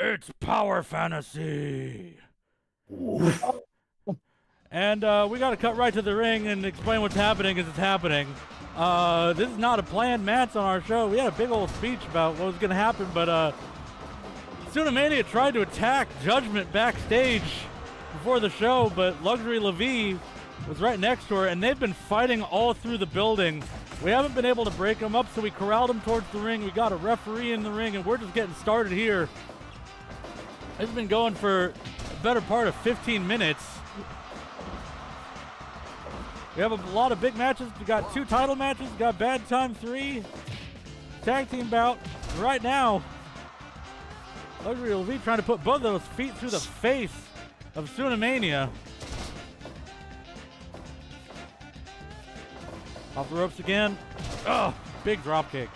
It's power fantasy. And we got to cut right to the ring and explain what's happening as it's happening. This is not a planned match on our show. We had a big old speech about what was going to happen, but Tsunamania tried to attack Judgment backstage before the show, but Luxury Levy was right next to her, and they've been fighting all through the building. We haven't been able to break them up, so we corralled them towards the ring. We got a referee in the ring, and we're just getting started here. It's been going for a better part of 15 minutes. We have a lot of big matches. We got 2 title matches. We got Bad Time 3 tag team bout. Right now, Luxury Levy trying to put both of those feet through the face of Tsunamania. Off the ropes again. Oh, big drop kick.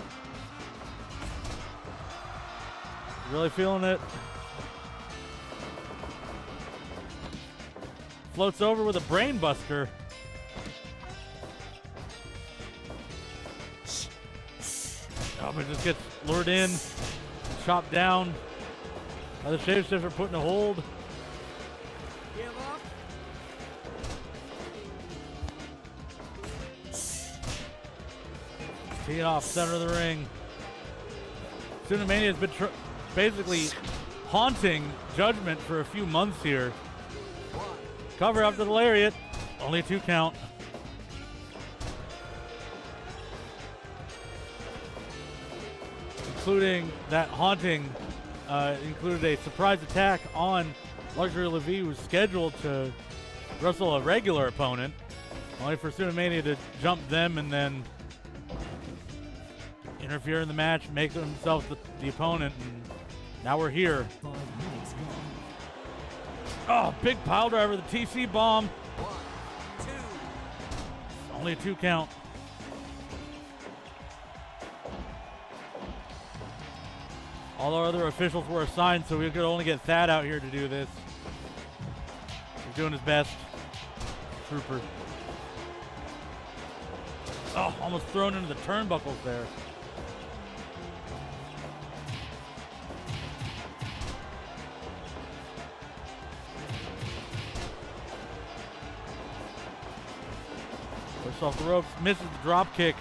Really feeling it. Floats over with a brain buster. Oh, but just gets lured in, chopped down. The shapeshifter putting a hold. Teeing off center of the ring. Tsunamania has been basically haunting Judgment for a few months here. Cover after the lariat. Only a 2 count. Including that haunting, included a surprise attack on Luxury Levy, who was scheduled to wrestle a regular opponent, only for Tsunamania to jump them and then interfere in the match, make himself the opponent, and now we're here. Oh, big pile driver, the TC bomb. 1, 2. Only a 2 count. All our other officials were assigned, so we could only get Thad out here to do this. He's doing his best. Trooper. Oh, almost thrown into the turnbuckles there. Pushes off the ropes, misses the drop kick.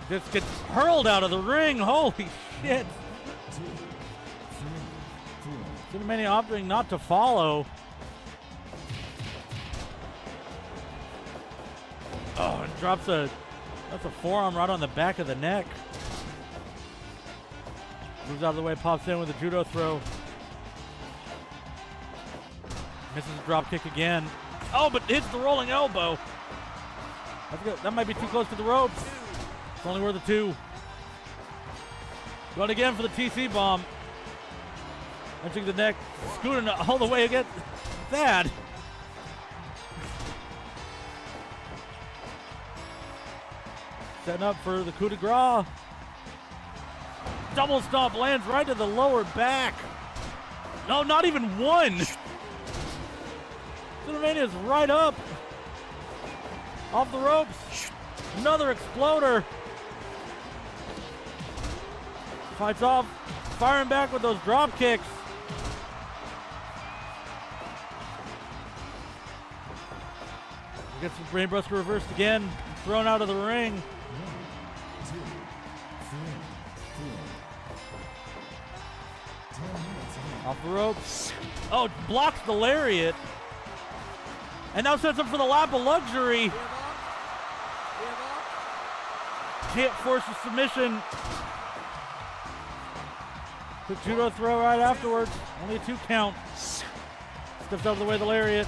Just gets hurled out of the ring. Holy shit. Tsunamania opting not to follow. Oh, and drops that's a forearm right on the back of the neck. Moves out of the way, pops in with a judo throw. Misses a drop kick again. Oh, but hits the rolling elbow. That might be too close to the ropes. It's only worth a 2. Going again for the TC bomb. Entering the neck, scooting all the way against Thad. Setting up for the coup de grace. Double stomp lands right to the lower back. No, not even one. Tsunamania is right up. Off the ropes. Another exploder. Fights off. Firing back with those drop kicks. Gets the brainbuster reversed again. Thrown out of the ring. 1, 2, 3, 4. Off the ropes. Oh, blocks the lariat. And now sets up for the lap of luxury. Can't force a submission. Quick judo throw right afterwards. Only a 2 count. Steps out of the way of the lariat.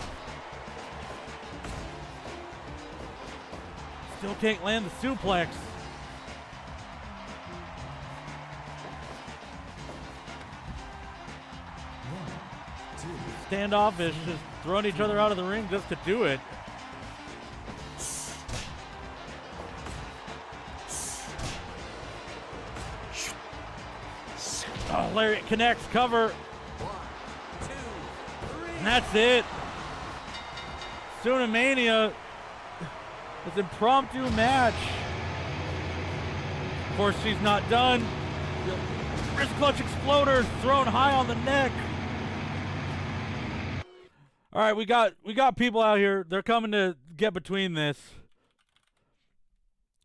Still can't land the suplex. Standoffish, just throwing each other out of the ring just to do it. Oh, lariat connects, cover. 1, 2, 3. And that's it. Tsunamania. This impromptu match. Of course, she's not done. Wrist clutch exploders thrown high on the neck. All right, we got people out here. They're coming to get between this.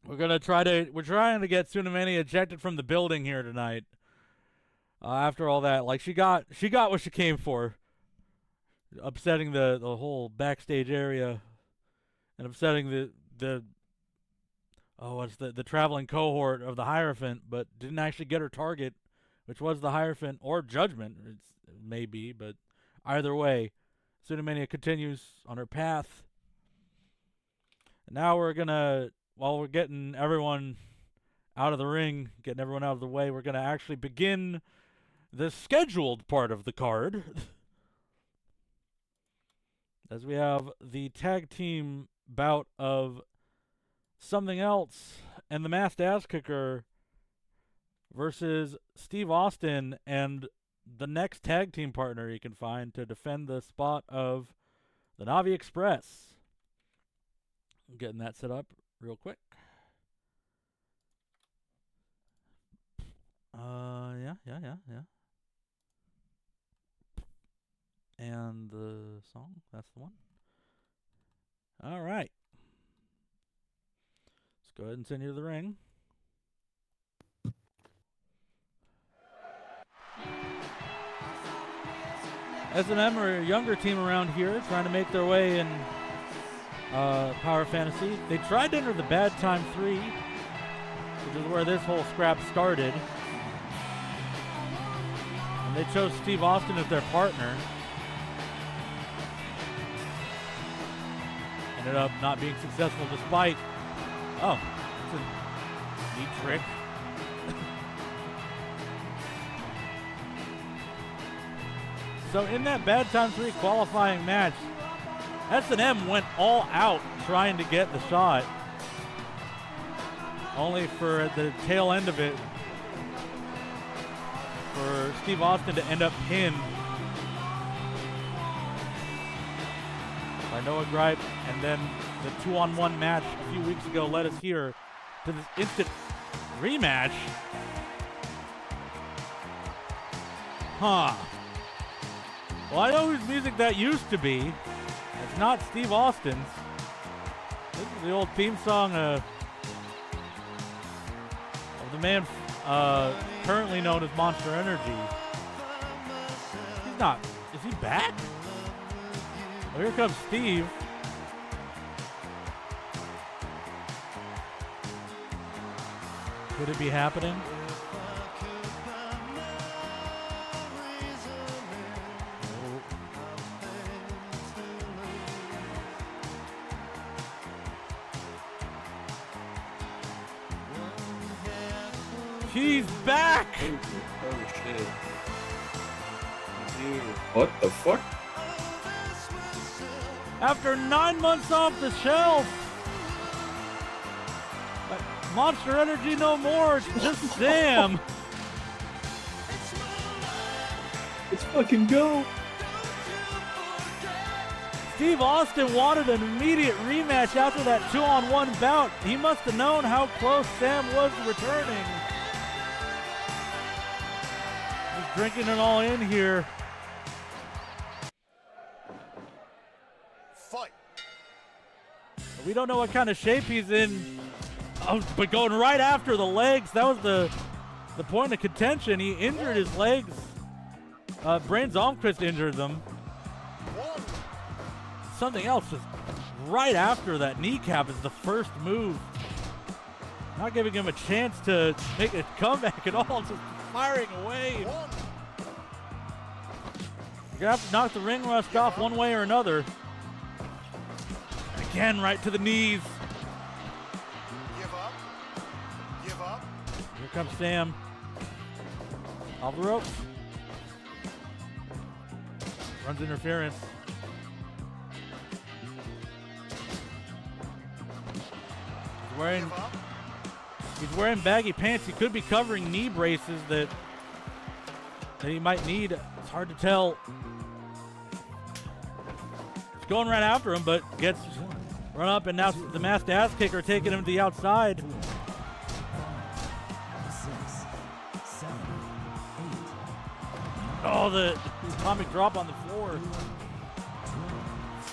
We're trying to get Tsunamania ejected from the building here tonight. After all that, like she got what she came for. Upsetting the whole backstage area and upsetting the traveling cohort of the Hierophant, but didn't actually get her target, which was the Hierophant or Judgment. It may be, but either way, Tsunamania continues on her path. And now we're gonna, while we're getting everyone out of the ring, getting everyone out of the way, we're gonna actually begin the scheduled part of the card. As we have the tag team bout of Something Else and the Masked Ass Kicker versus Steve Austin and the next tag team partner you can find to defend the spot of the Navi Express. I'm getting that set up real quick. Yeah. And the song, that's the one. All right. Let's go ahead and send you to the ring. S&M are a younger team around here trying to make their way in Power Fantasy. They tried to enter the Bad Time 3, which is where this whole scrap started. And they chose Steve Austin as their partner. Ended up not being successful despite... Oh, that's a neat trick. So in that Bad Time 3 qualifying match, S&M went all out trying to get the shot. Only for at the tail end of it, for Steve Austin to end up pinned by Noah Gripe, and then the 2-on-1 match a few weeks ago led us here to this instant rematch. Huh. Well, I know whose music that used to be. It's not Steve Austin's. This is the old theme song of the man currently known as Monster Energy. He's not. Is he back? Well, here comes Steve. Could it be happening? He's back! Oh shit. Dude, what the fuck? After 9 months off the shelf! Monster Energy no more, it's just Sam! Let's fucking go! Steve Austin wanted an immediate rematch after that 2-on-1 bout. He must have known how close Sam was to returning. Just drinking it all in here. Fight. We don't know what kind of shape he's in. Oh, but going right after the legs, that was the point of contention. He injured his legs. Brain Zomquist injured them. Something else is right after that kneecap is the first move. Not giving him a chance to make a comeback at all, just firing away. You're gonna have to knock the ring rust off one way or another. Again, right to the knees. Give up. Give up. Here comes Sam. Off the ropes. Runs interference. He's wearing baggy pants. He could be covering knee braces that he might need. It's hard to tell. He's going right after him, but gets run up, and now the masked ass kicker taking him to the outside. Oh, the atomic drop on the floor.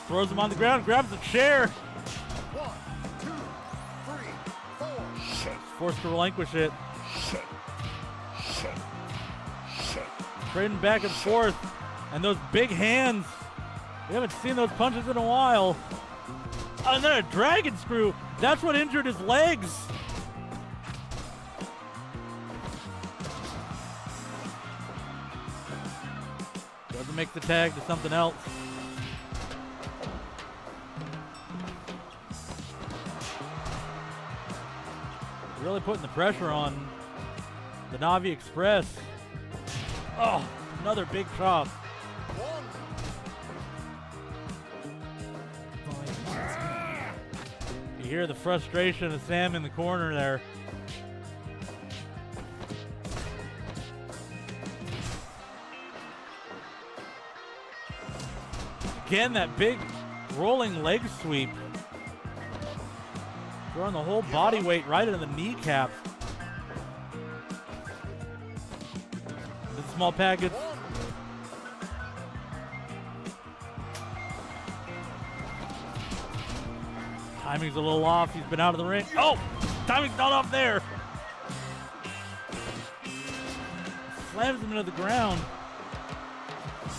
Throws him on the ground, grabs the chair. 1, 2, 3, 4. Forced to relinquish it. Trading back and forth. And those big hands. We haven't seen those punches in a while. Oh, and then a dragon screw. That's what injured his legs. Doesn't make the tag to something else. Really putting the pressure on the Navi Express. Oh, another big chop. You hear the frustration of Sam in the corner there. Again, that big rolling leg sweep. Throwing the whole body weight right into the kneecaps. The small package. Timing's a little off. He's been out of the ring. Oh! Timing's not off there. Slams him into the ground.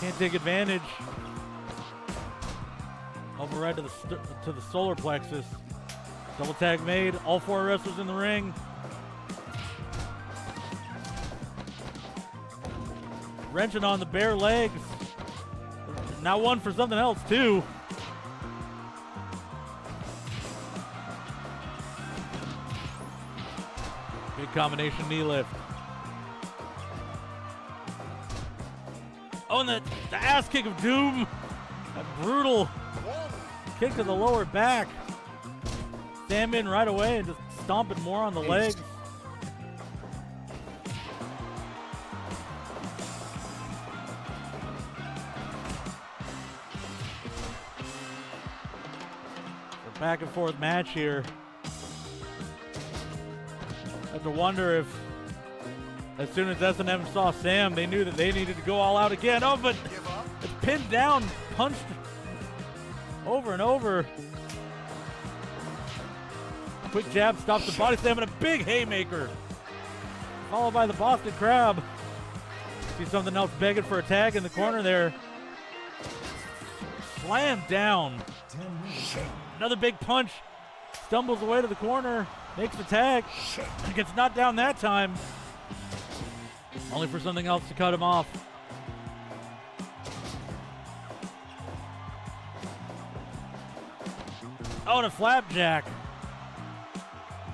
Can't take advantage. Over right to the solar plexus. Double tag made. All 4 wrestlers in the ring. Wrenching on the bare legs. Now one for something else too. Big combination knee lift. Oh, and the ass kick of doom. That brutal kick to the lower back. Sam in right away and just stomping more on the legs. A back and forth match here. I have to wonder if as soon as S&M saw Sam, they knew that they needed to go all out again. Oh, but it's pinned down, punched over and over. Quick jab stops the body slam and a big haymaker. Followed by the Boston Crab. See something else begging for a tag in the corner there. Slammed down. Another big punch. Stumbles away to the corner. Makes the tag. Gets knocked down that time. Only for something else to cut him off. Oh, and a flapjack.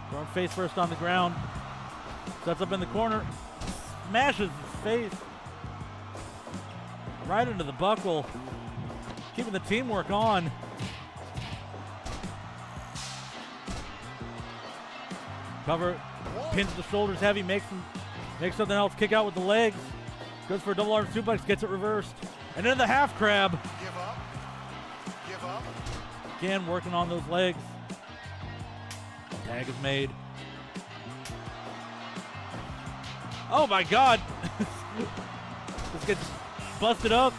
Throwing face first on the ground. Sets up in the corner. Smashes his face. Right into the buckle. Keeping the teamwork on. Cover. Pins the shoulders heavy. Makes something else. Kick out with the legs. Goes for a double arm suplex. Gets it reversed. And into the half crab. Give up. Give up. Again, working on those legs. Tag is made. Oh my God! This gets busted up.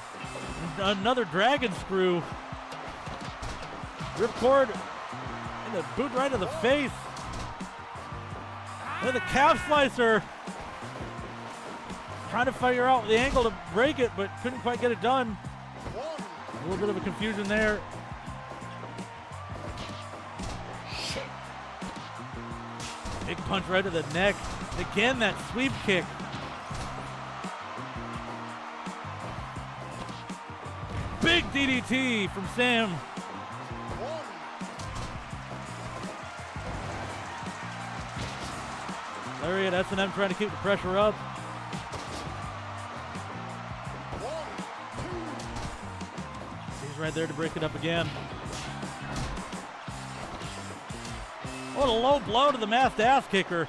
Another dragon screw. Ripcord. And a boot right to the face. And the calf slicer. Trying to figure out the angle to break it, but couldn't quite get it done. A little bit of a confusion there. Big punch right to the neck. Again, that sweep kick. Big DDT from Sam. Larry at S&M trying to keep the pressure up. He's right there to break it up again. What a low blow to the masked ass kicker.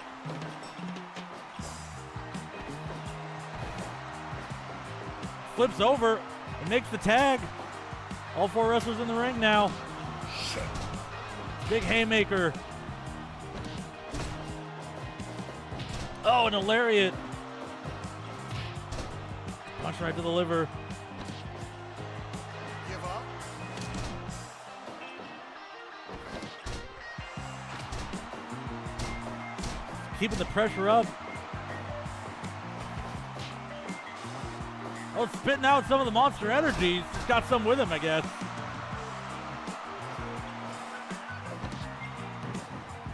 Flips over and makes the tag. All 4 wrestlers in the ring now. Big haymaker. Oh, and a lariat. Punch right to the liver. Give up. Keeping the pressure up. Oh, spitting out some of the monster energies. He's got some with him, I guess.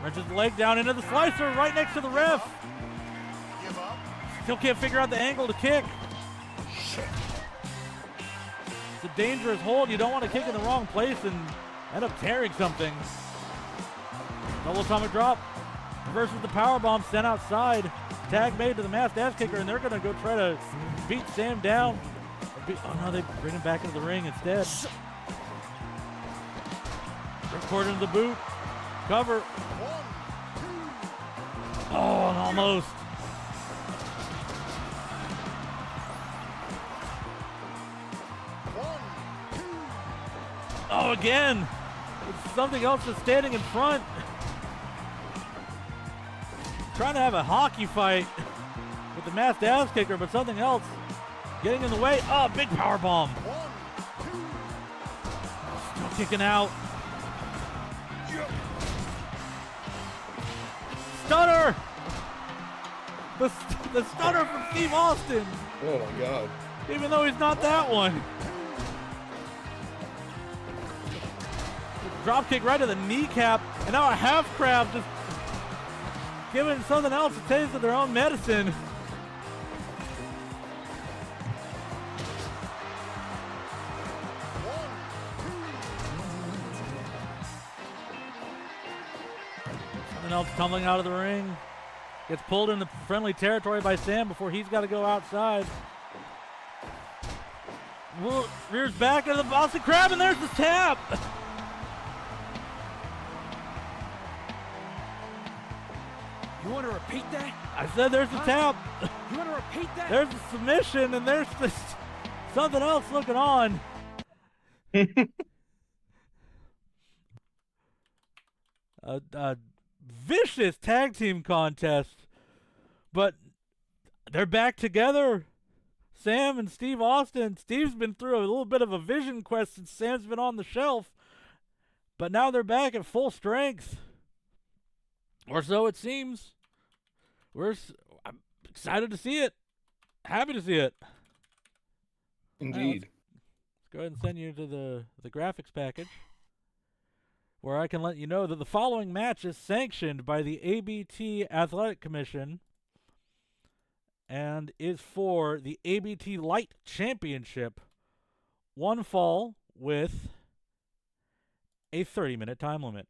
Wrenches the leg down into the slicer right next to the ref. Give up. Still can't figure out the angle to kick. Shit. It's a dangerous hold. You don't want to kick in the wrong place and end up tearing something. Double atomic drop. Versus the powerbomb sent outside. Tag made to the masked ass kicker, and they're going to go try to beat Sam down. Oh no, they bring him back into the ring instead. Ripcord into the boot. Cover. 1, 2. Oh, and almost. Oh, again. It's something else that's standing in front. Trying to have a hockey fight with the masked ass kicker, but something else getting in the way. Oh, big power bomb. 1, 2. Still kicking out. Stunner. The stunner from Steve Austin, Oh my god. even though he's not that one. Drop kick right to the kneecap, and now a half crab just giving something else a taste of their own medicine. Something else tumbling out of the ring. Gets pulled into friendly territory by Sam before he's got to go outside. Rears back into the Boston Crab, and there's the tap. You want to repeat that? I said there's the tap. You want to repeat that? There's the submission, and there's just something else looking on. A vicious tag team contest, but they're back together. Sam and Steve Austin. Steve's been through a little bit of a vision quest since Sam's been on the shelf, but now they're back at full strength, or so it seems. I'm excited to see it. Happy to see it. Indeed. Let's go ahead and send you to the graphics package, where I can let you know that the following match is sanctioned by the A.B.T. Athletic Commission and is for the A.B.T. Light Championship. One fall with a 30-minute time limit.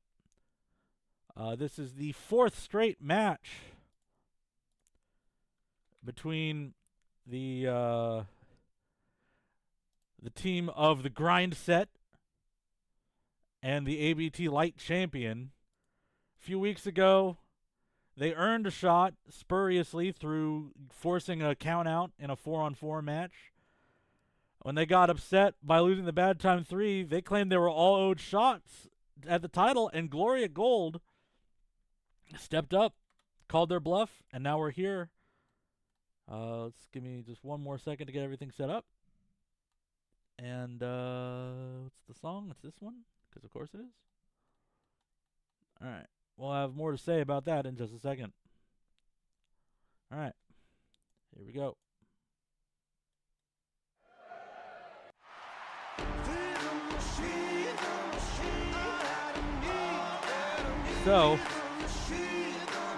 This is the fourth straight match between the team of the Grind Set and the A.B.T. Light Champion. A few weeks ago, they earned a shot spuriously through forcing a count-out in a 4-on-4 match. When they got upset by losing the Bad Time 3, they claimed they were all owed shots at the title, and Gloria Gold stepped up, called their bluff, and now we're here. Let's give me just one more second to get everything set up. And what's the song? It's this one, because of course it is. All right. We'll have more to say about that in just a second. All right. Here we go. So,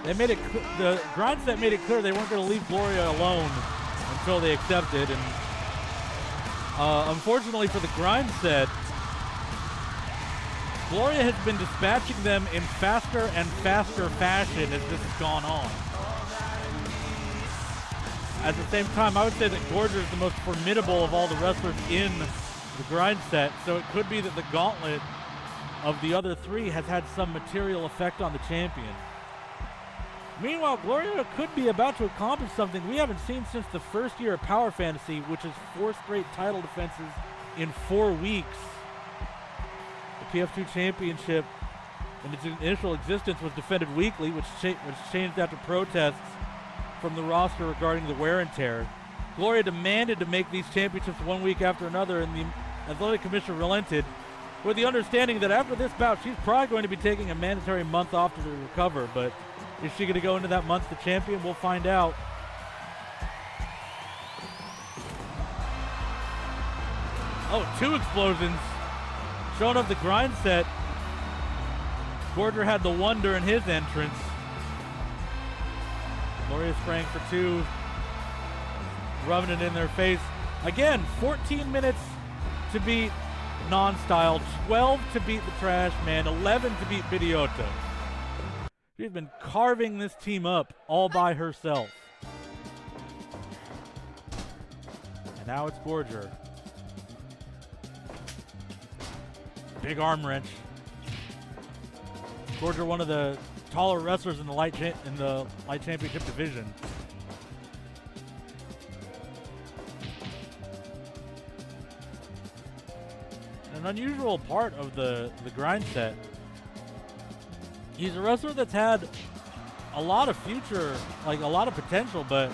they made it. The Grind Set made it clear they weren't going to leave Gloria alone until they accepted. And unfortunately for the Grind Set, Gloria has been dispatching them in faster and faster fashion as this has gone on. At the same time, I would say that Gorger is the most formidable of all the wrestlers in the Grind Set, so it could be that the gauntlet of the other three has had some material effect on the champion. Meanwhile, Gloria could be about to accomplish something we haven't seen since the first year of Power Fantasy, which is 4 straight title defenses in 4 weeks. The PF2 Championship in its initial existence was defended weekly, which changed after protests from the roster regarding the wear and tear. Gloria demanded to make these championships 1 week after another, and the athletic commissioner relented with the understanding that after this bout, she's probably going to be taking a mandatory month off to recover. But is she going to go into that month the champion? We'll find out. Oh, 2 explosions. Showing up the grind set. Gorger had the one during his entrance. Gloria spraying for 2. Rubbing it in their face. Again, 14 minutes to beat Non-Style, 12 to beat the Trash Man, 11 to beat Videoto. She's been carving this team up all by herself. And now it's Gorger. Big arm wrench. Gorger, one of the taller wrestlers in the light championship division. An unusual part of the grind set. He's a wrestler that's had a lot of future, like a lot of potential, but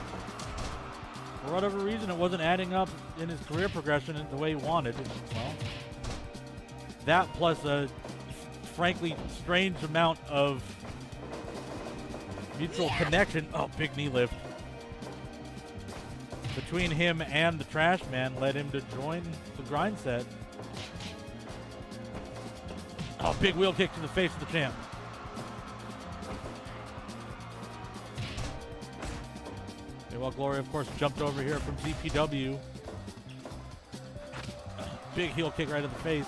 for whatever reason it wasn't adding up in his career progression in the way he wanted. Well, that plus a frankly strange amount of mutual connection. Oh, big knee lift. Between him and the Trash Man led him to join the grind set. Oh, big wheel kick to the face of the champ. Okay, well, Gloria, of course, jumped over here from ZPW. Big heel kick right in the face.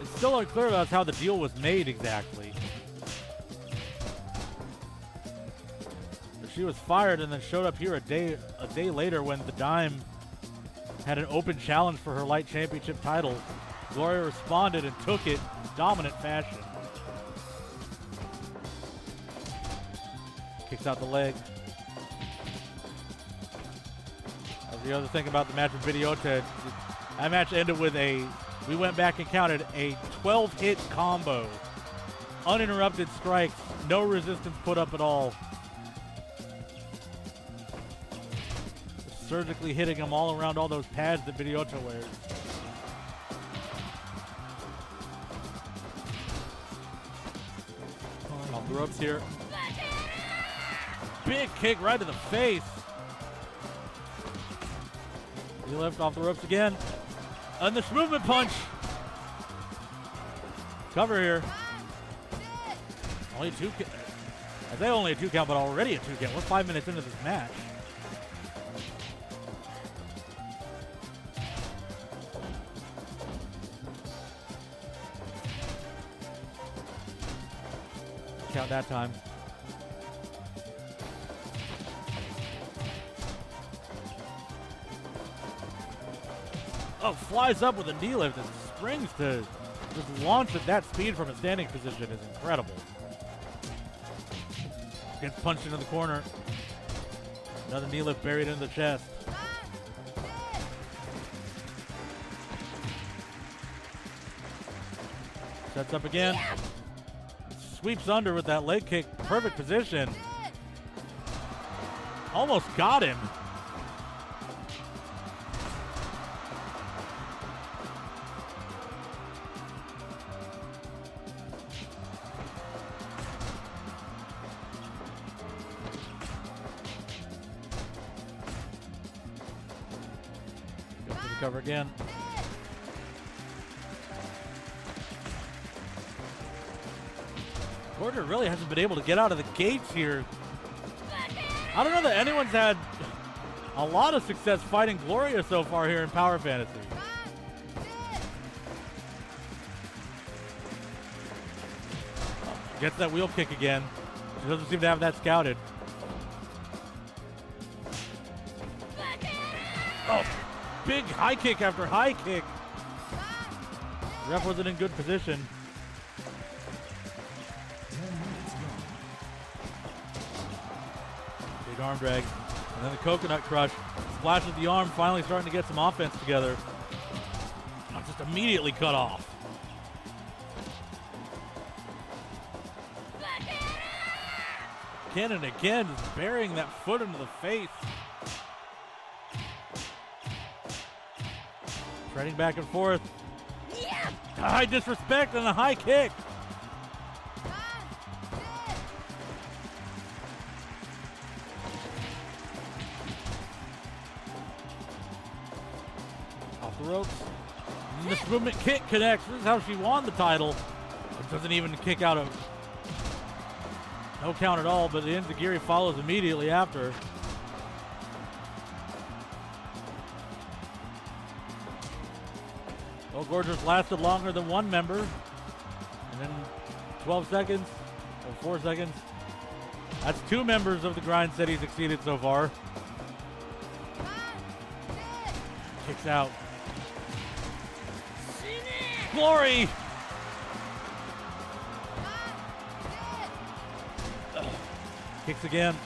It's still unclear about how the deal was made exactly. She was fired and then showed up here a day later when the Dime had an open challenge for her light championship title. Gloria responded and took it in dominant fashion. Kicks out the leg. The other thing about the match with Videoto, that match ended with we went back and counted a 12-hit combo. Uninterrupted strikes, no resistance put up at all. Surgically hitting him all around all those pads that Videoto wears. Off the ropes here. Big kick right to the face. He left off the ropes again. And the movement punch. Cover here. Only 2 count. I say only a 2 count, but already a 2 count. We're 5 minutes into this match. Count that time. Oh, flies up with a knee lift and springs to just launch at that speed from a standing position is incredible. Gets punched into the corner. Another knee lift buried into the chest. Sets up again. Sweeps under with that leg kick. Perfect position. Almost got him. Goes for the cover again. Gorger really hasn't been able to get out of the gates here. I don't know that anyone's had a lot of success fighting Gloria so far here in Power Fantasy. Gets that wheel kick again. She doesn't seem to have that scouted. Oh, big high kick after high kick. Ref wasn't in good position. Big arm drag. And then the coconut crush. Splashes the arm, finally starting to get some offense together. Oh, just immediately cut off. again and again, just burying that foot into the face. Treading back and forth. Yeah. High disrespect and a high kick. Off the ropes. This movement kick connects. This is how she won the title. It doesn't even kick out of no count at all, but the enziguri follows immediately after. Well, Gorger's lasted longer than one member. And then 12 seconds, or 4 seconds. That's 2 members of the grind set he's exceeded so far. Kicks out. Glory! Kicks again.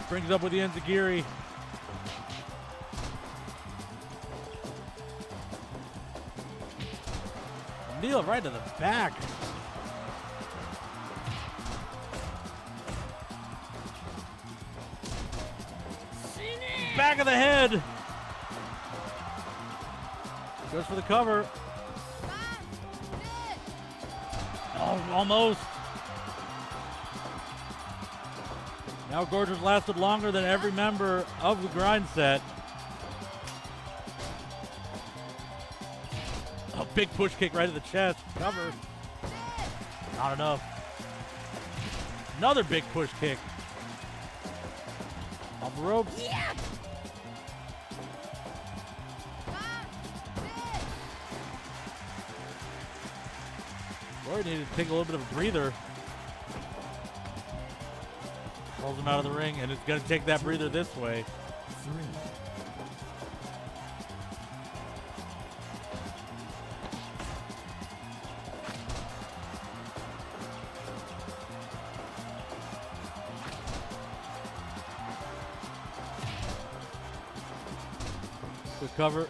Brings up with the enziguri. Kneel right to the back. Back of the head. Goes for the cover. Oh, almost. Now Gorger's lasted longer than every member of the grind set. A big push kick right to the chest. Cover. Not enough. Another big push kick. On the ropes. Yeah. Gloria needed to take a little bit of a breather. Pulls him out of the ring, and it's going to take that breather this way. 3. Good cover.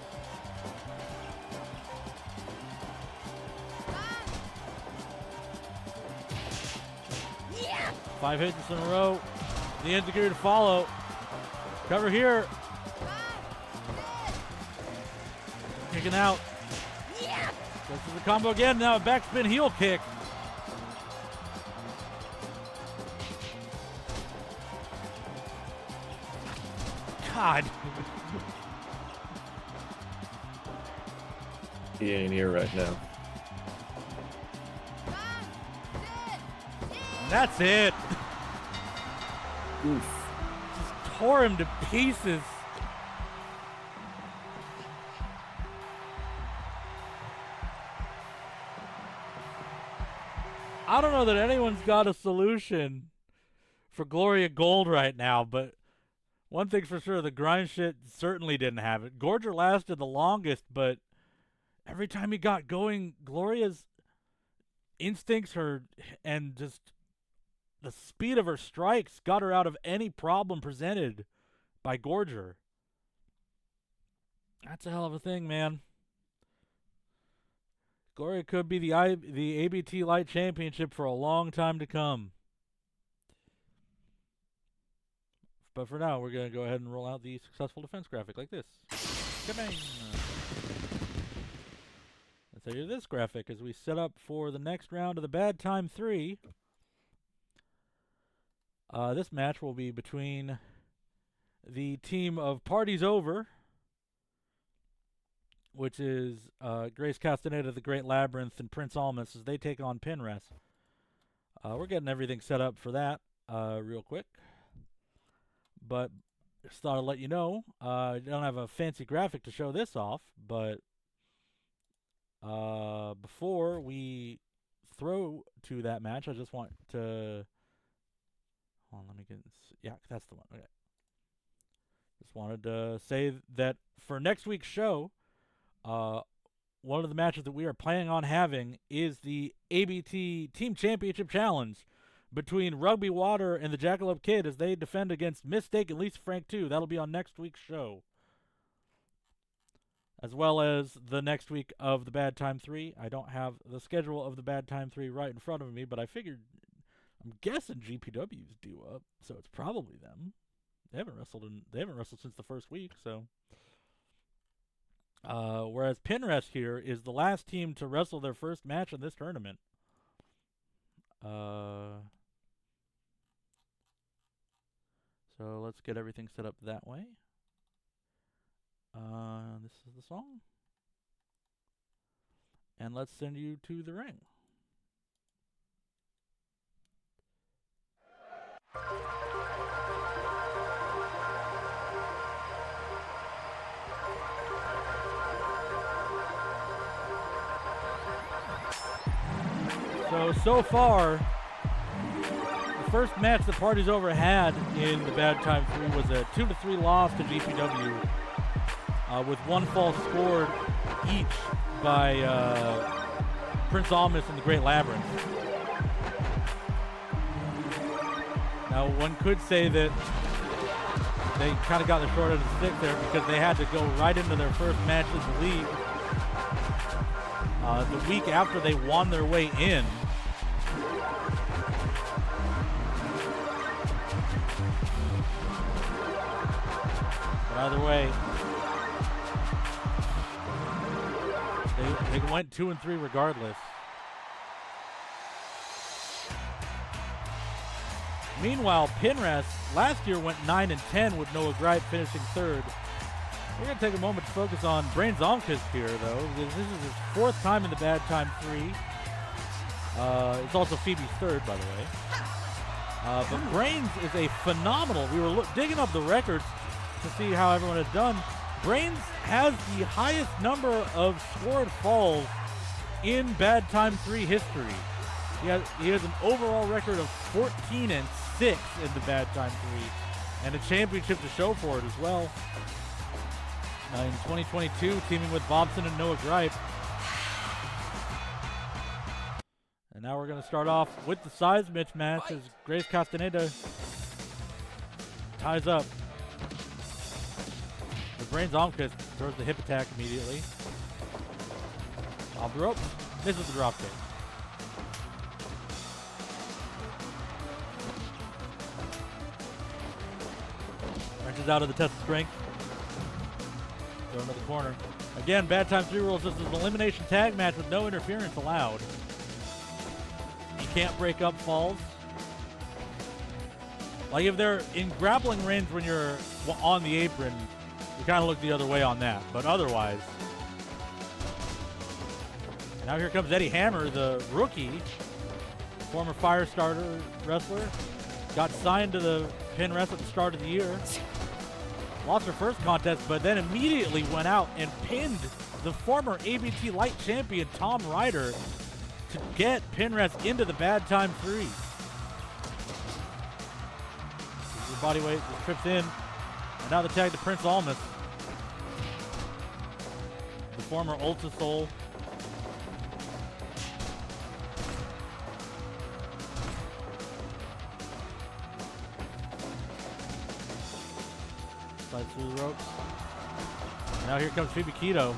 Yeah. 5 hits in a row. The enziguri to follow. Cover here. Kicking out. Yeah. Goes for the combo again. Now a backspin heel kick. God. He ain't here right now. That's it. Oof. Just tore him to pieces. I don't know that anyone's got a solution for Gloria Gold right now, but one thing's for sure, the grind shit certainly didn't have it. Gorger lasted the longest, but every time he got going, Gloria's instincts, and just the speed of her strikes got her out of any problem presented by Gorger. That's a hell of a thing, man. Gloria could be the A.B.T Light Championship for a long time to come. But for now, we're going to go ahead and roll out the successful defense graphic like this. Kabang! Let's say this graphic as we set up for the next round of the Bad Time 3. This match will be between the team of Parties Over, which is Grace Castaneda, the Great Labyrinth, and Prince Almas as they take on PinWres. We're getting everything set up for that real quick. But just thought I'd let you know, I don't have a fancy graphic to show this off, but before we throw to that match, I just want to... Hold on, let me get... Yeah, that's the one. Okay. Just wanted to say that for next week's show, one of the matches that we are planning on having is the A.B.T Team Championship Challenge between Rugby Water and the Jackalope Kid as they defend against Mistake and Lisa Frank 2. That'll be on next week's show. As well as the next week of the Bad Time 3. I don't have the schedule of the Bad Time 3 right in front of me, but I'm guessing GPW's due up, so it's probably them. They haven't wrestled since the first week, so. Whereas PinWres here is the last team to wrestle their first match in this tournament. So let's get everything set up that way. This is the song. And let's send you to the ring. So far, the first match the Party's Over had in the Bad Time 3 was a 2-3 loss to GPW, with one fall scored each by Prince Almas and the Great Labyrinth. Now, one could say that they kind of got the short end of the stick there because they had to go right into their first match in the league the week after they won their way in. But either way, they went 2-3 regardless. Meanwhile, PinWres last year went 9-10 with Noah Gripe finishing third. We're going to take a moment to focus on Brain Zomkist here, though. This is his fourth time in the Bad Time 3. It's also Phoebe's third, by the way. But Brains is a phenomenal. We were digging up the records to see how everyone had done. Brains has the highest number of scored falls in Bad Time 3 history. He has an overall record of 14-6 in the Bad Time 3, and a championship to show for it as well. In 2022, teaming with Bobson and Noah Gripe. And now we're going to start off with the size match as Grace Castaneda ties up. The Brains Zomkist throws the hip attack immediately. Off the ropes, misses the drop kick. Wrenches out of the test of strength. Throw into the corner. Again, Bad Time 3 rules. This is an elimination tag match with no interference allowed. You can't break up falls. Like if they're in grappling range when you're on the apron, you kind of look the other way on that. But otherwise. Now here comes Eddie Hammer, the rookie, former Firestarter wrestler. Got signed to the PinWres at the start of the year. Lost her first contest, but then immediately went out and pinned the former A.B.T. light champion Tom Ryder to get PinWres into the Bad Time 3. The bodyweight just trips in. And now the tag to Prince Almas. The former Ultra Soul. Slides through the ropes. Now here comes Phoebe Keto.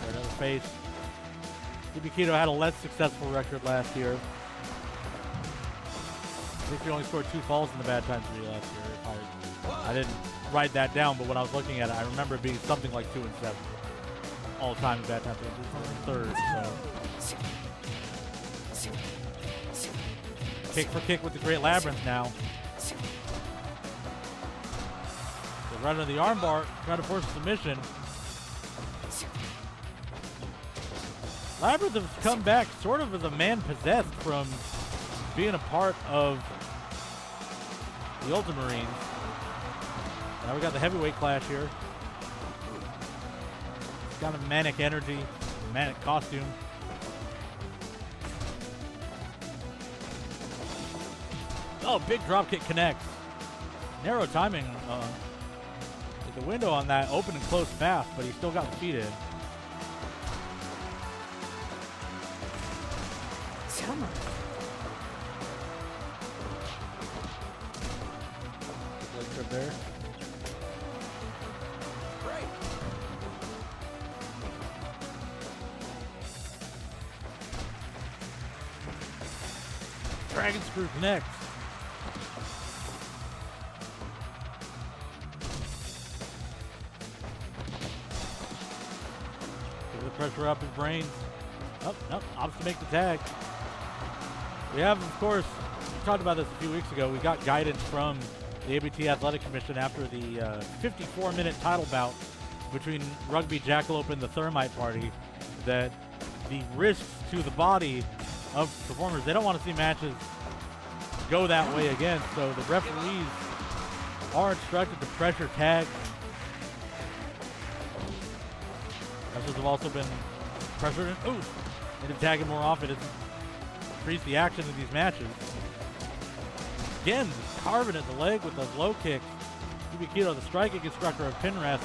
Another face. Phoebe Keto had a less successful record last year. I think he only scored 2 falls in the Bad Time 3 last year. I didn't write that down, but when I was looking at it, I remember it being something like 2-7 all time in Bad Time 3. Third, so. Kick for kick with the Great Labyrinth now. So right under the armbar, trying to force a submission. Labyrinth has come back sort of as a man possessed from being a part of the Ultramarines. Now we got the heavyweight clash here. Kind of manic energy. Manic costume. Oh, big dropkick connects. Narrow timing. The window on that open and closed fast, but he still got the feet in. Come on. Leg trip there. Right. Dragon screw connects. Give the pressure up his brains. Oh, nope, opts to make the tag. We have, of course, we talked about this a few weeks ago. We got guidance from the A.B.T. Athletic Commission after the 54-minute title bout between Rugby Jackalope and the Thermite Party that the risks to the body of performers, they don't want to see matches go that way again. So the referees are instructed to pressure tag. Wrestlers have also been pressured into tagging more often. It's increased the action in these matches. Again, carving at the leg with those low kicks. Yubikito, the striking instructor of PinWres,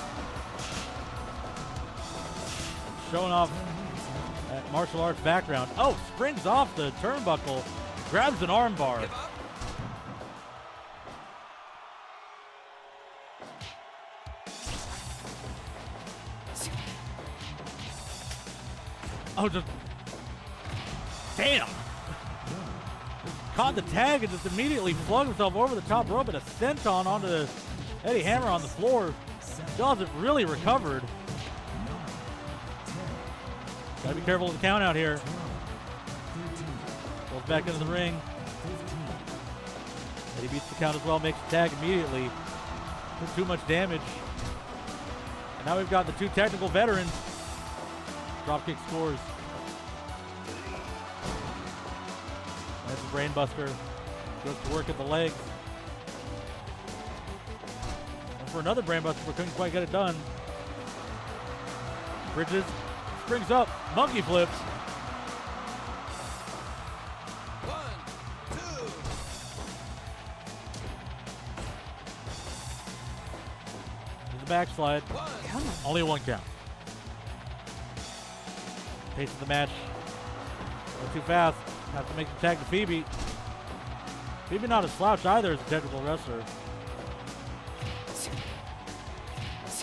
showing off that martial arts background. Oh, springs off the turnbuckle, grabs an armbar. Oh, just damn. Caught the tag and just immediately flung himself over the top rope and a senton onto Eddie Hammer on the floor. Still hasn't really recovered. Gotta be careful of the count out here. Goes back into the ring. Eddie beats the count as well, makes the tag immediately. Did too much damage. And now we've got the two technical veterans. Dropkick scores. That's a brainbuster. Goes to work at the legs. And for another brainbuster, we couldn't quite get it done. Bridges springs up, monkey flips. 1, 2. There's a backslide. Come on. Only one count. Pace of the match. Go too fast. Have to make the tag to Phoebe. Phoebe not a slouch either as a technical wrestler.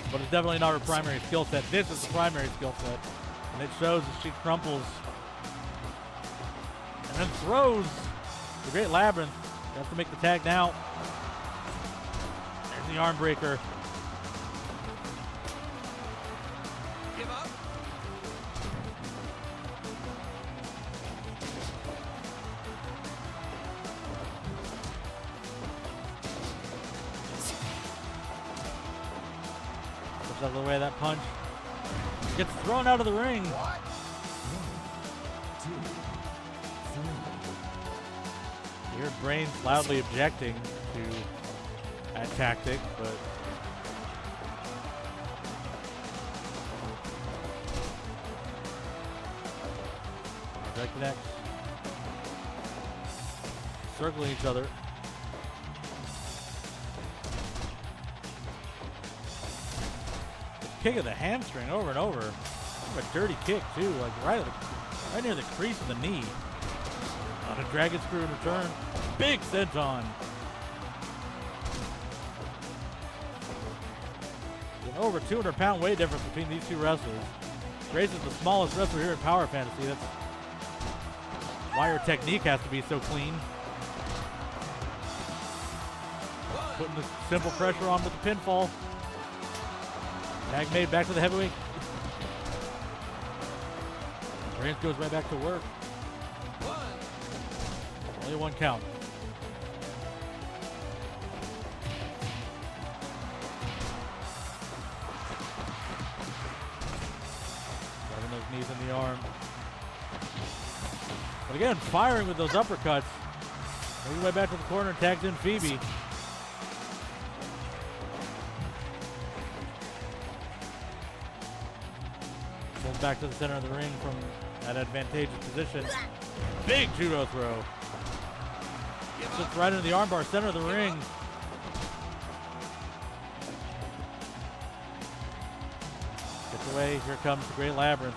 But it's definitely not her primary skill set. This is the primary skill set. And it shows as she crumples. And then throws the Great Labyrinth. Has to make the tag now. There's the arm breaker. Give up. Out of the way of that punch. Gets thrown out of the ring. What? You hear Brains loudly objecting to that tactic, but Drag connects. Circling each other. Kick of the hamstring over and over. A dirty kick too, like right near the crease of the knee. On a dragon screw in return. Big senton. An over 200-pound weight difference between these two wrestlers. Grace is the smallest wrestler here in Power Fantasy. That's why her technique has to be so clean. Putting the simple pressure on with the pinfall. Tag made back to the heavyweight. Reigns goes right back to work. Only one count. Grabbing those knees in the arm. But again, firing with those uppercuts. Making way back to the corner, tags in Phoebe. Comes back to the center of the ring from that advantageous position. Big judo throw. Sits right into the armbar, center of the ring. Gets away. Here comes the Great Labyrinth.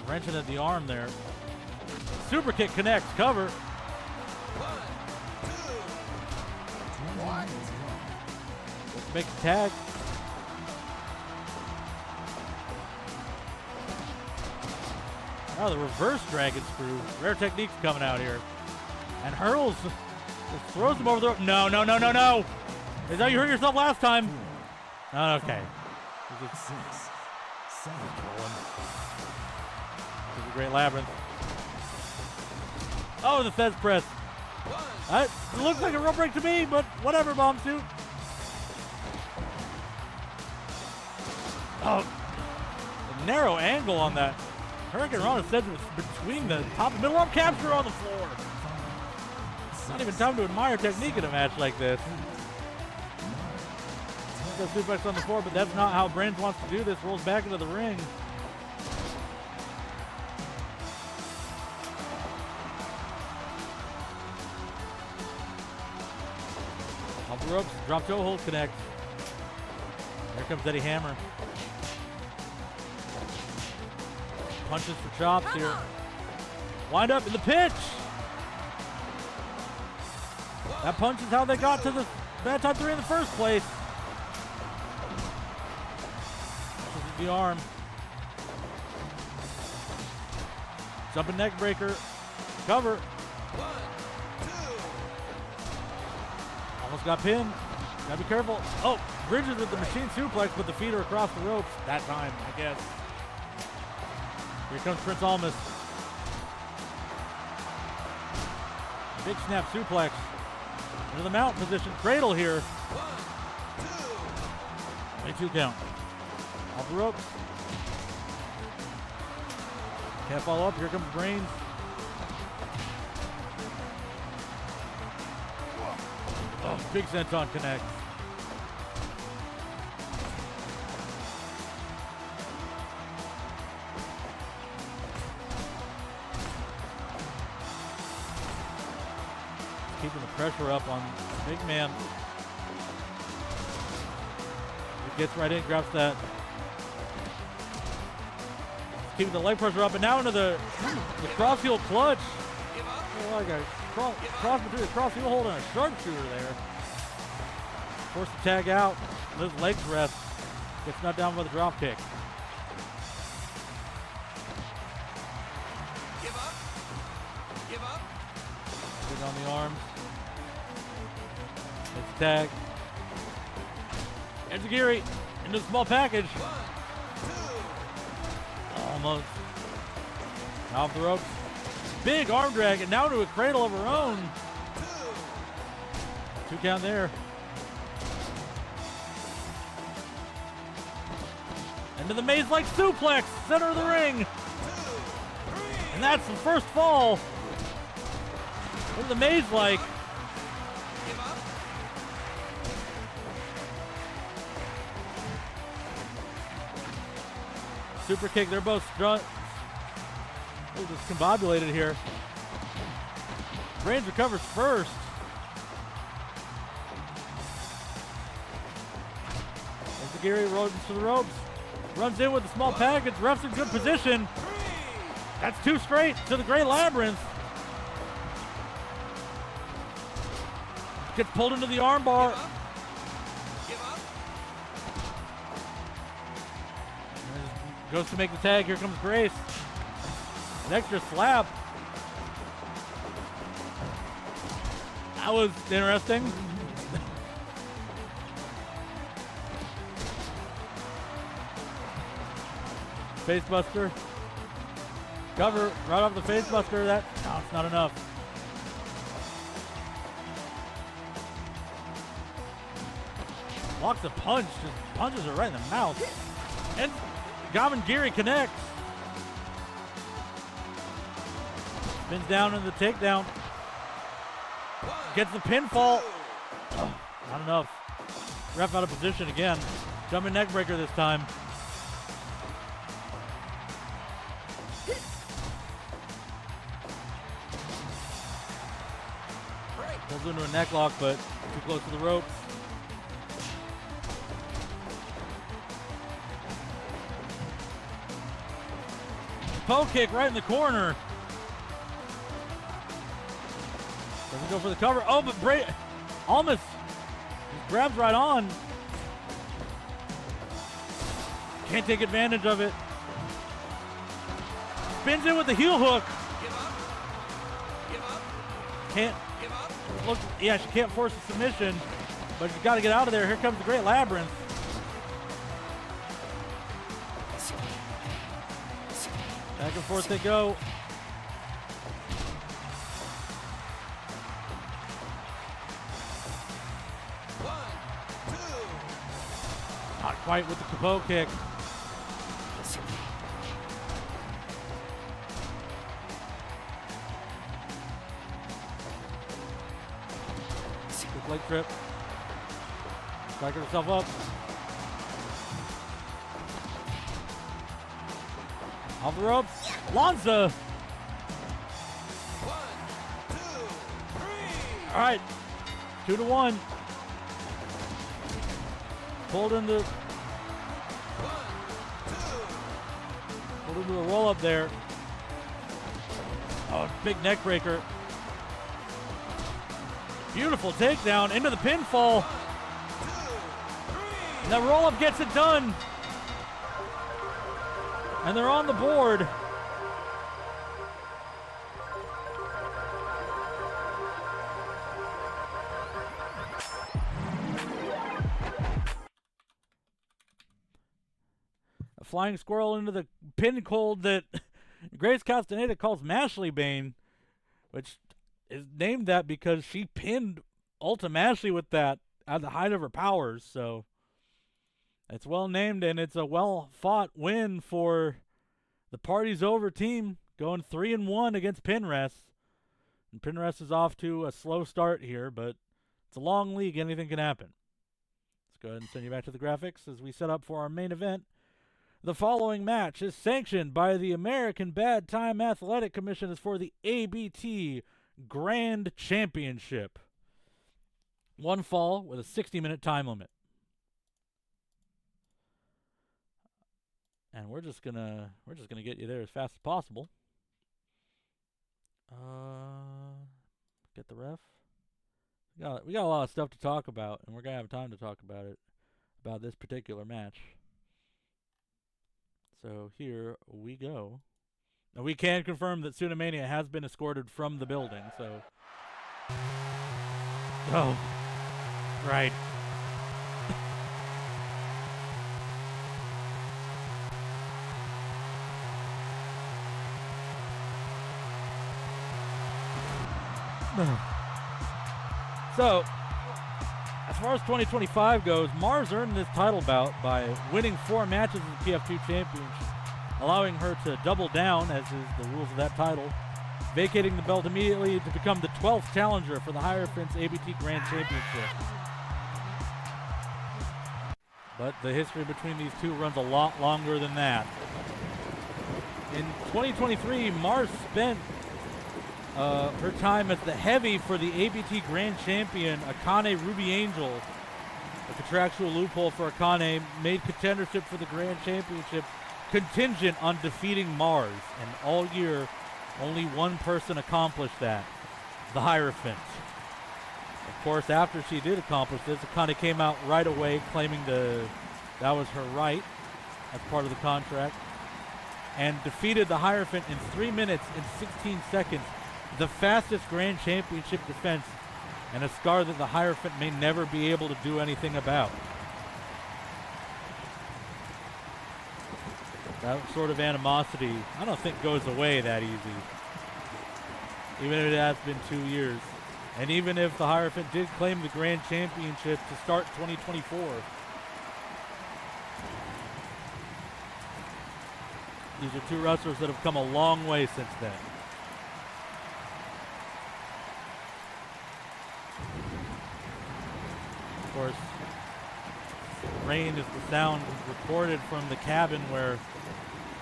Wrenching at the arm there. Super kick connects. Cover. What? Let's make a tag. Oh, the reverse dragon screw. Rare techniques coming out here. And hurls. Just throws him over the rope. No, no, no, no, no. Is that you hurt yourself last time? Oh, okay. This is a Great Labyrinth. Oh, the Fez press. It looks like a rope break to me, but whatever, bomb suit. Oh, a narrow angle on that. Hurricane Rana said it was between the top and middle arm capture on the floor. Not even time to admire technique in a match like this. Got suplex on the floor, but that's not how Brains wants to do this. Rolls back into the ring. Off the ropes, drop toe hold connect. Here comes Eddie Hammer. Punches for chops here. Wind up in the pitch. That punch is how they got to the bad time 3 in the first place. The arm. Jumping neck breaker. Cover. 1, 2. Almost got pinned. Gotta be careful. Oh, bridges with the machine suplex, but the feet are across the ropes. That time, I guess. Here comes Prince Almas. Big snap suplex. Into the mount position. Cradle here. 1, 2. 22 count. Off the ropes. Can't follow up. Here comes Brains. Oh, big senton connect. Keeping the pressure up on big man. He gets right in, grabs that. Keeping the leg pressure up, and now into the cross heel clutch. Oh, like a cross between a cross heel hold and a sharpshooter there. Forced to tag out. His legs rest. Gets knocked down by the drop kick. Give up. Give up. Big on the arms. It's tag. Enziguri into the small package. 1, 2. Almost. Off the ropes. Big arm drag, and now to a cradle of her own. 2 count there. Into the maze-like suplex, center of the ring. And that's the first fall. Into the maze-like. Give up. Super kick, they're both just combobulated here. Brains recovers first. Enziguri rolls to the ropes. Runs in with a small package. Ref's in good position. That's 2 straight to the Great Labyrinth. Gets pulled into the armbar. Give up. Goes to make the tag. Here comes Grace. An extra slap. That was interesting. Face buster. Cover right off the face buster. No, it's not enough. Blocks a punch. Just punches her right in the mouth. And Gamengiri connects. Spins down in the takedown. Gets the pinfall. Oh. Not enough. Ref out of position again. Jumping neck breaker this time. Pulls into a neck lock, but too close to the ropes. Poke kick right in the corner. Doesn't go for the cover. Oh, but Almas just grabs right on. Can't take advantage of it. Spins in with the heel hook. Give up. Give up. Can't. Give up. Look, yeah, she can't force a submission, but she's got to get out of there. Here comes the Great Labyrinth. Back and forth they go. Not quite with the capo kick. Quick leg trip. Striker herself up. Off the ropes. Lanza. 1, 2, 3. All right. 2-1. Pulled into. 1, 2. Pulled into a roll up there. Oh, big neck breaker. Beautiful takedown into the pinfall. 1, 2, 3. And that roll up gets it done. And they're on the board. A flying squirrel into the pin hold that Grace Castaneda calls Mashley Bane, which is named that because she pinned Ulta Mashley with that at the height of her powers. So it's well named, and it's a well-fought win for the Party's Over team, going 3-1 against PinWres. And PinWres is off to a slow start here, but it's a long league. Anything can happen. Let's go ahead and send you back to the graphics as we set up for our main event. The following match is sanctioned by the American Bad Time Athletic Commission as for the A.B.T. Grand Championship. One fall with a 60-minute time limit. And we're just gonna get you there as fast as possible. Get the ref. We got a lot of stuff to talk about, and we're gonna have time to talk about this particular match. So here we go. Now we can confirm that Tsunamania has been escorted from the building. So, oh, right. So, as far as 2025 goes, Mars earned this title bout by winning 4 matches in the PF2 Championship, allowing her to double down, as is the rules of that title, vacating the belt immediately to become the 12th challenger for the Hierophant's A.B.T. Grand Championship. But the history between these two runs a lot longer than that. In 2023, Mars spent her time as the heavy for the A.B.T. Grand Champion, Akane Ruby Angel. A contractual loophole for Akane made contendership for the Grand Championship contingent on defeating Mars. And all year, only one person accomplished that, the Hierophant. Of course, after she did accomplish this, Akane came out right away claiming that was her right as part of the contract, and defeated the Hierophant in 3 minutes and 16 seconds. The fastest Grand Championship defense, and a scar that the Hierophant may never be able to do anything about. That sort of animosity, I don't think goes away that easy. Even if it has been 2 years. And even if the Hierophant did claim the Grand Championship to start 2024. These are two wrestlers that have come a long way since then. Of course, rain is the sound recorded from the cabin where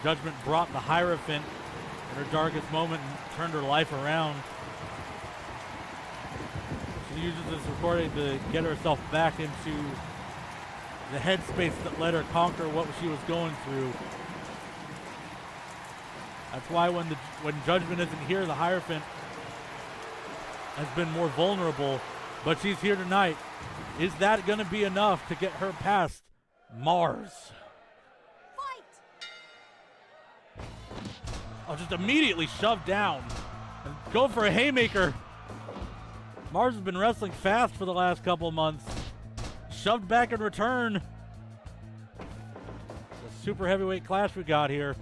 Judgment brought the Hierophant in her darkest moment and turned her life around. She uses this recording to get herself back into the headspace that let her conquer what she was going through. That's why when Judgment isn't here, the Hierophant has been more vulnerable, but she's here tonight. Is that going to be enough to get her past Mars? Fight! Oh, just immediately shoved down. And go for a haymaker. Mars has been wrestling fast for the last couple of months. Shoved back in return. The super heavyweight clash we got here.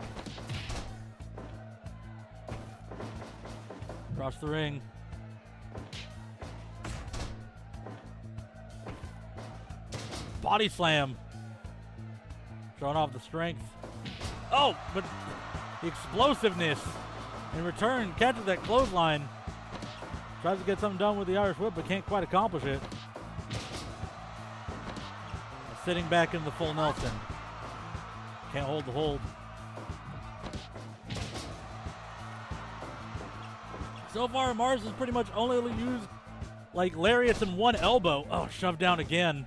Across the ring. Body slam. Showing off the strength. Oh, but the explosiveness. In return, catches that clothesline. Tries to get something done with the Irish whip, but can't quite accomplish it. Sitting back in the full Nelson. Can't hold the hold. So far, Mars has pretty much only used like lariats and one elbow. Oh, shoved down again.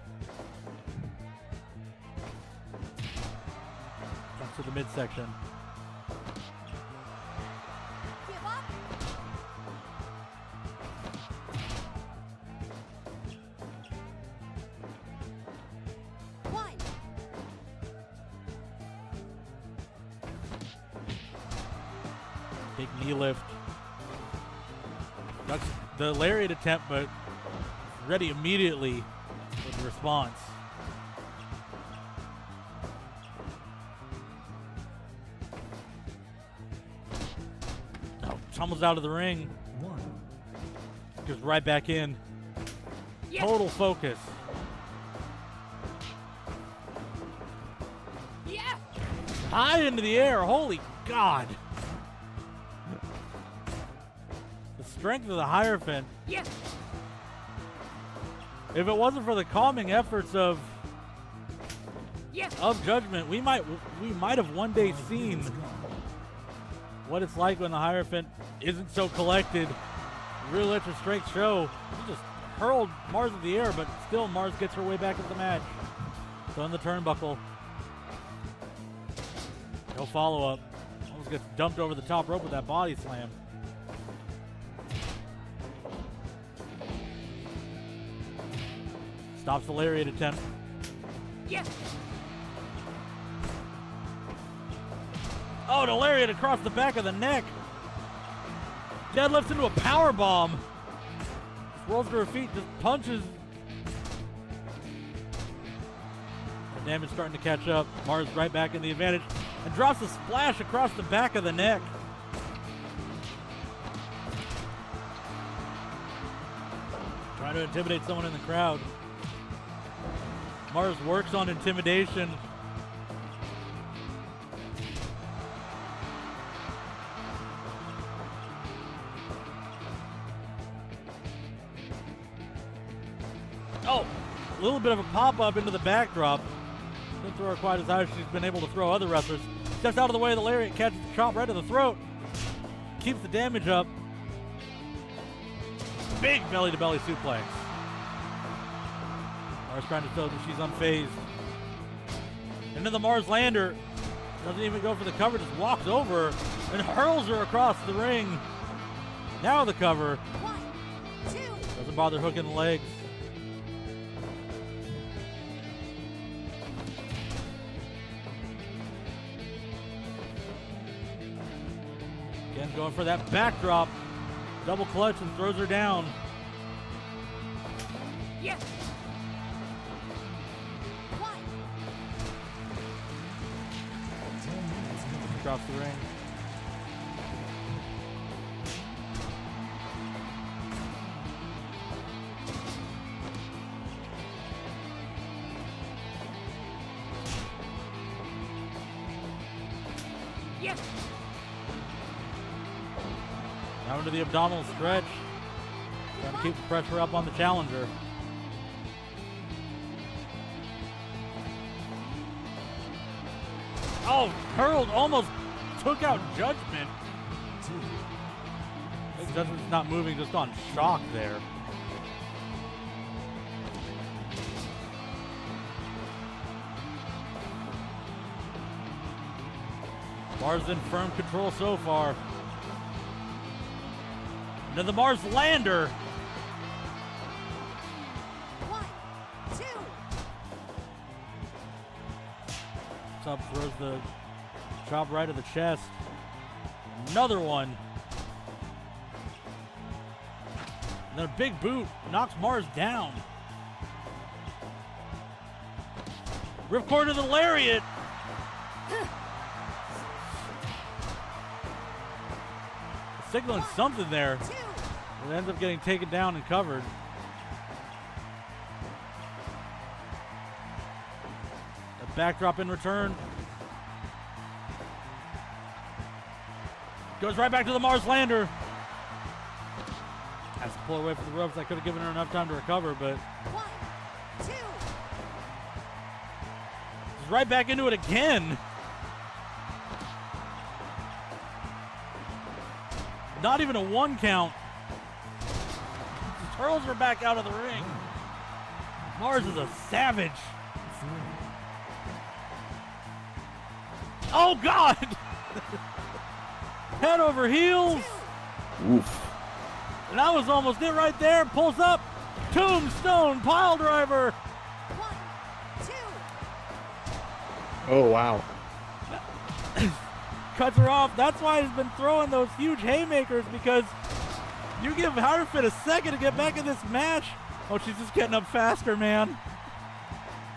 Jumps to the midsection. Give up! One! Big knee lift. That's the lariat attempt, but ready immediately with the response. Oh, tumbles out of the ring. Goes right back in. Yes. Total focus. Yeah! High into the air. Holy God. The strength of the Hierophant. Yes! If it wasn't for the calming efforts of Yes! Judgment, we might have one day seen what it's like when the Hierophant isn't so collected. Really let your strength show. He just hurled Mars in the air, but still Mars gets her way back into the match. So in the turnbuckle. No follow-up. Almost gets dumped over the top rope with that body slam. Stops the lariat attempt. Yes! Oh, the lariat across the back of the neck. Deadlifts into a power bomb. Rolls to her feet, just punches. The damage starting to catch up. Mars right back in the advantage and drops a splash across the back of the neck. Trying to intimidate someone in the crowd. Mars works on intimidation. Oh, a little bit of a pop-up into the backdrop. Didn't throw her quite as high as she's been able to throw other wrestlers. Steps out of the way of the lariat, catches the chop right to the throat. Keeps the damage up. Big belly-to-belly suplex. Mars trying to show that she's unfazed. And then the Mars lander doesn't even go for the cover, just walks over and hurls her across the ring. Now the cover. 1, 2, Doesn't bother hooking the legs. Again, going for that backdrop. Double clutch and throws her down. yes! 1, Drops the ring. yes! Now into the abdominal stretch. Trying to keep the pressure up on the challenger. Oh, hurled, almost took out Judgment. Judgment's not moving, just on shock there. Mars in firm control so far. And then the Mars lander. 1, 2. Sub throws the chop right to the chest. Another one. And then a big boot knocks Mars down. Ripcord to the lariat. Signaling something there. It ends up getting taken down and covered. A backdrop in return. Goes right back to the Mars lander. Has to pull away from the ropes. I could have given her enough time to recover, but 1, 2. she's right back into it again. Not even a 1 count. Just hurls her back out of the ring. Mars is a savage. Oh, God! Head over heels. Oof. And that was almost it right there. Pulls up. Tombstone pile driver. 1, 2. Oh, wow. Cuts her off. That's why he's been throwing those huge haymakers, because you give Hierophant a second to get back in this match. Oh, she's just getting up faster, man.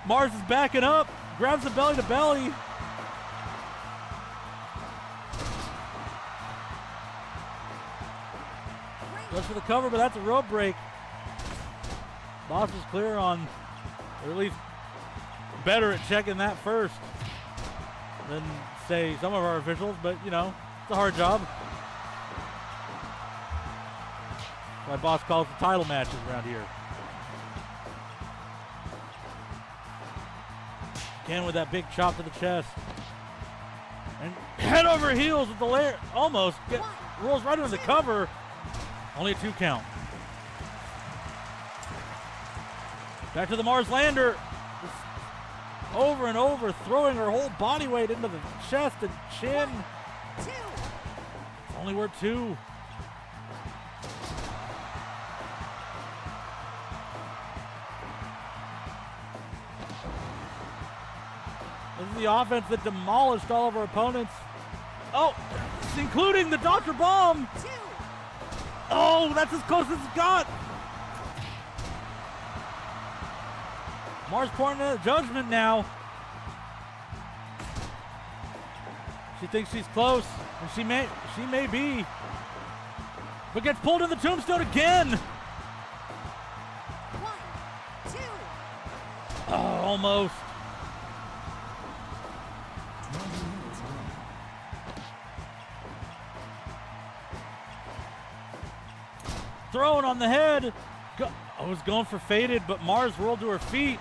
Mars is backing up. Grabs the belly to belly. Goes for the cover, but that's a rope break. Boss is clear on, or at least better at checking that first than, say, some of our officials, but, you know, it's a hard job. My boss calls the title matches around here. Again with that big chop to the chest. And head over heels with the layer. Almost. Rolls right into the cover. Only a 2 count. Back to the Mars lander. Just over and over, throwing her whole body weight into the chest and chin. 2. It's only worth 2. This is the offense that demolished all of our opponents. Oh, including the Dr. Bomb. 2. Oh, that's as close as it's got. Mars pointing at Judgment now. She thinks she's close, and she may be. But gets pulled in the tombstone again. 1, 2. Oh, almost. Throwing on the head. I was going for faded, but Mars rolled to her feet.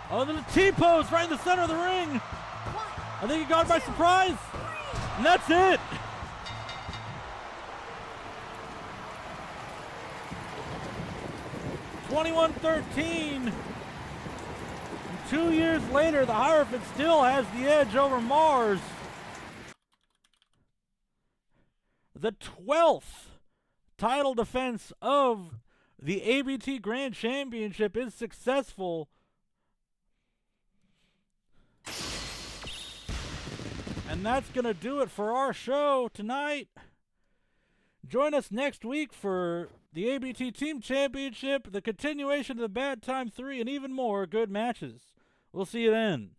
Oh, there's a T-pose right in the center of the ring. I think he got it by surprise. And that's it. $21-13. 2 years later, the Hierophant still has the edge over Mars. The 12th title defense of the A.B.T. Grand Championship is successful. And that's going to do it for our show tonight. Join us next week for the A.B.T. Team Championship, the continuation of the Bad Time 3, and even more good matches. We'll see you then.